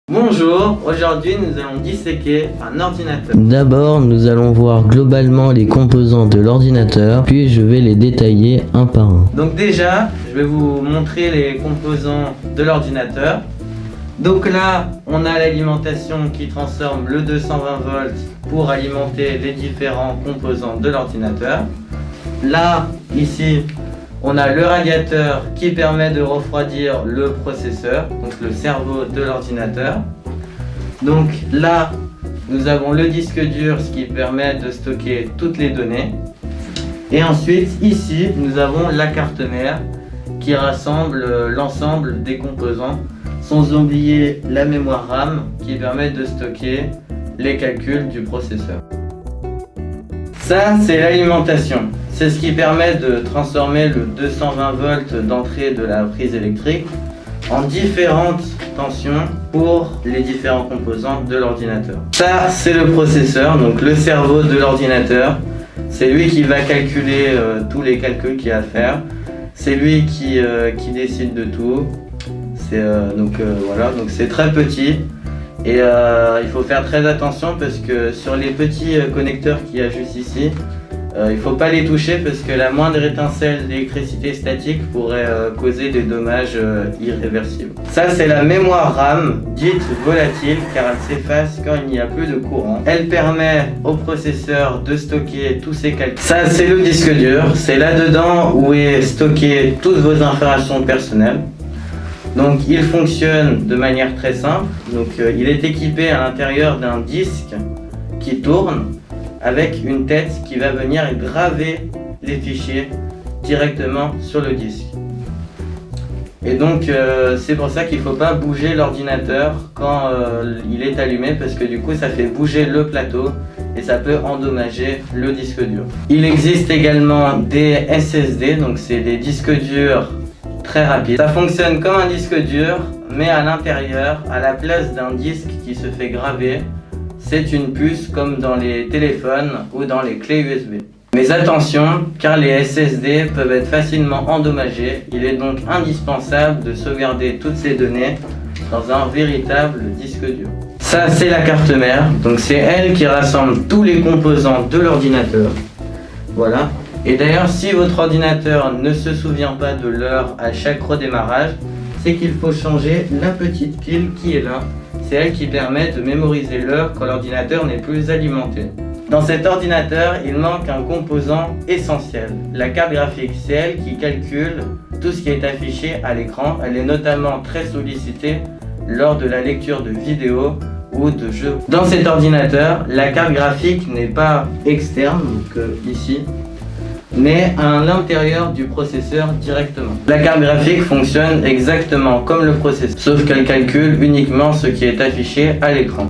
Bonjour, aujourd'hui nous allons disséquer un ordinateur. D'abord, nous allons voir globalement les composants de l'ordinateur, puis je vais les détailler un par un. Donc déjà, je vais vous montrer les composants de l'ordinateur. Donc là, on a l'alimentation qui transforme le 220 volts pour alimenter les différents composants de l'ordinateur. Là, ici, on a le radiateur qui permet de refroidir le processeur, donc le cerveau de l'ordinateur. Donc là, nous avons le disque dur, ce qui permet de stocker toutes les données. Et ensuite, ici, nous avons la carte mère qui rassemble l'ensemble des composants, sans oublier la mémoire RAM qui permet de stocker les calculs du processeur. Ça, c'est l'alimentation. C'est ce qui permet de transformer le 220 volts d'entrée de la prise électrique en différentes tensions pour les différents composants de l'ordinateur. Ça, c'est le processeur, donc le cerveau de l'ordinateur. C'est lui qui va calculer tous les calculs qu'il y a à faire. C'est lui qui décide de tout. Voilà, donc c'est très petit. Et il faut faire très attention parce que sur les petits connecteurs qu'il y a juste ici, il ne faut pas les toucher parce que la moindre étincelle d'électricité statique pourrait causer des dommages irréversibles. Ça, c'est la mémoire RAM, dite volatile car elle s'efface quand il n'y a plus de courant. Elle permet au processeur de stocker tous ses calculs. Ça, c'est le disque dur. C'est là-dedans où est stocké toutes vos informations personnelles. Donc il fonctionne de manière très simple. Donc il est équipé à l'intérieur d'un disque qui tourne avec une tête qui va venir graver les fichiers directement sur le disque. Et donc c'est pour ça qu'il ne faut pas bouger l'ordinateur quand il est allumé parce que du coup ça fait bouger le plateau et ça peut endommager le disque dur. Il existe également des SSD, donc c'est des disques durs très rapide. Ça fonctionne comme un disque dur, mais à l'intérieur, à la place d'un disque qui se fait graver, c'est une puce comme dans les téléphones ou dans les clés USB. Mais attention, car les SSD peuvent être facilement endommagés, il est donc indispensable de sauvegarder toutes ces données dans un véritable disque dur. Ça, c'est la carte mère, donc c'est elle qui rassemble tous les composants de l'ordinateur. Voilà. Et d'ailleurs, si votre ordinateur ne se souvient pas de l'heure à chaque redémarrage, c'est qu'il faut changer la petite pile qui est là. C'est elle qui permet de mémoriser l'heure quand l'ordinateur n'est plus alimenté. Dans cet ordinateur, il manque un composant essentiel. La carte graphique, c'est elle qui calcule tout ce qui est affiché à l'écran. Elle est notamment très sollicitée lors de la lecture de vidéos ou de jeux. Dans cet ordinateur, la carte graphique n'est pas externe, donc ici, mais à l'intérieur du processeur directement. La carte graphique fonctionne exactement comme le processeur, sauf qu'elle calcule uniquement ce qui est affiché à l'écran.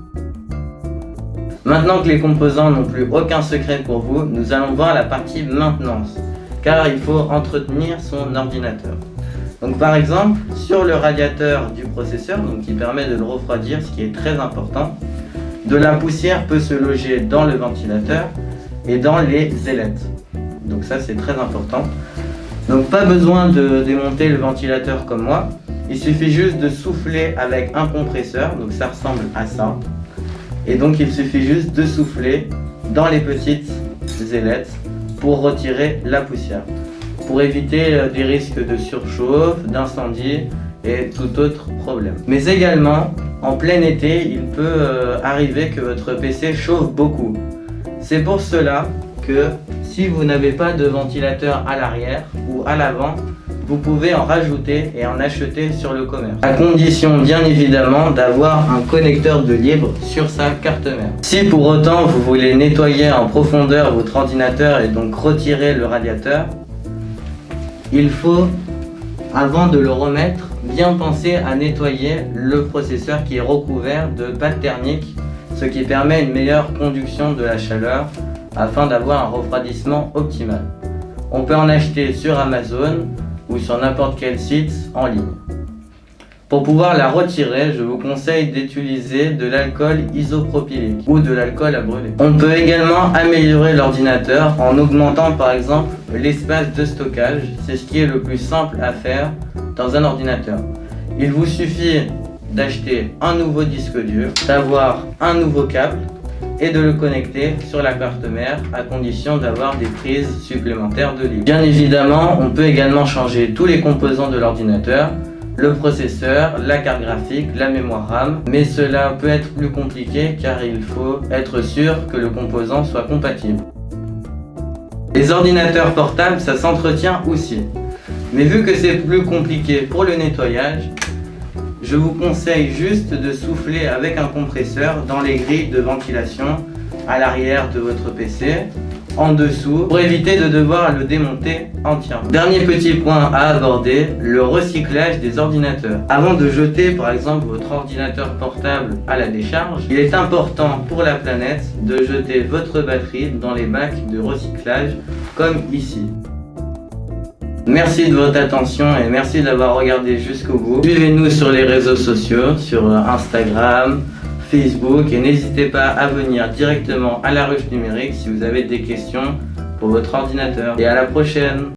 Maintenant que les composants n'ont plus aucun secret pour vous, nous allons voir la partie maintenance, car il faut entretenir son ordinateur. Donc par exemple, sur le radiateur du processeur, donc qui permet de le refroidir, ce qui est très important, de la poussière peut se loger dans le ventilateur et dans les ailettes. Donc ça, c'est très important. Donc pas besoin de démonter le ventilateur comme moi. Il suffit juste de souffler avec un compresseur. Donc ça ressemble à ça. Et donc il suffit juste de souffler dans les petites ailettes pour retirer la poussière. Pour éviter des risques de surchauffe, d'incendie et tout autre problème. Mais également, en plein été, il peut arriver que votre PC chauffe beaucoup. C'est pour cela que si vous n'avez pas de ventilateur à l'arrière ou à l'avant, vous pouvez en rajouter et en acheter sur le commerce. À condition bien évidemment d'avoir un connecteur de libre sur sa carte mère. Si pour autant vous voulez nettoyer en profondeur votre ordinateur et donc retirer le radiateur, il faut, avant de le remettre, bien penser à nettoyer le processeur qui est recouvert de pâte thermique, ce qui permet une meilleure conduction de la chaleur afin d'avoir un refroidissement optimal. On peut en acheter sur Amazon ou sur n'importe quel site en ligne. Pour pouvoir la retirer, je vous conseille d'utiliser de l'alcool isopropylique ou de l'alcool à brûler. On peut également améliorer l'ordinateur en augmentant par exemple l'espace de stockage. C'est ce qui est le plus simple à faire dans un ordinateur. Il vous suffit d'acheter un nouveau disque dur, d'avoir un nouveau câble et de le connecter sur la carte mère à condition d'avoir des prises supplémentaires de libre. Bien évidemment, on peut également changer tous les composants de l'ordinateur, le processeur, la carte graphique, la mémoire RAM, mais cela peut être plus compliqué car il faut être sûr que le composant soit compatible. Les ordinateurs portables, ça s'entretient aussi. Mais vu que c'est plus compliqué pour le nettoyage, je vous conseille juste de souffler avec un compresseur dans les grilles de ventilation à l'arrière de votre PC, en dessous, pour éviter de devoir le démonter entièrement. Dernier petit point à aborder, le recyclage des ordinateurs. Avant de jeter par exemple votre ordinateur portable à la décharge, il est important pour la planète de jeter votre batterie dans les bacs de recyclage comme ici. Merci de votre attention et merci d'avoir regardé jusqu'au bout. Suivez-nous sur les réseaux sociaux, sur Instagram, Facebook et n'hésitez pas à venir directement à la ruche numérique si vous avez des questions pour votre ordinateur. Et à la prochaine!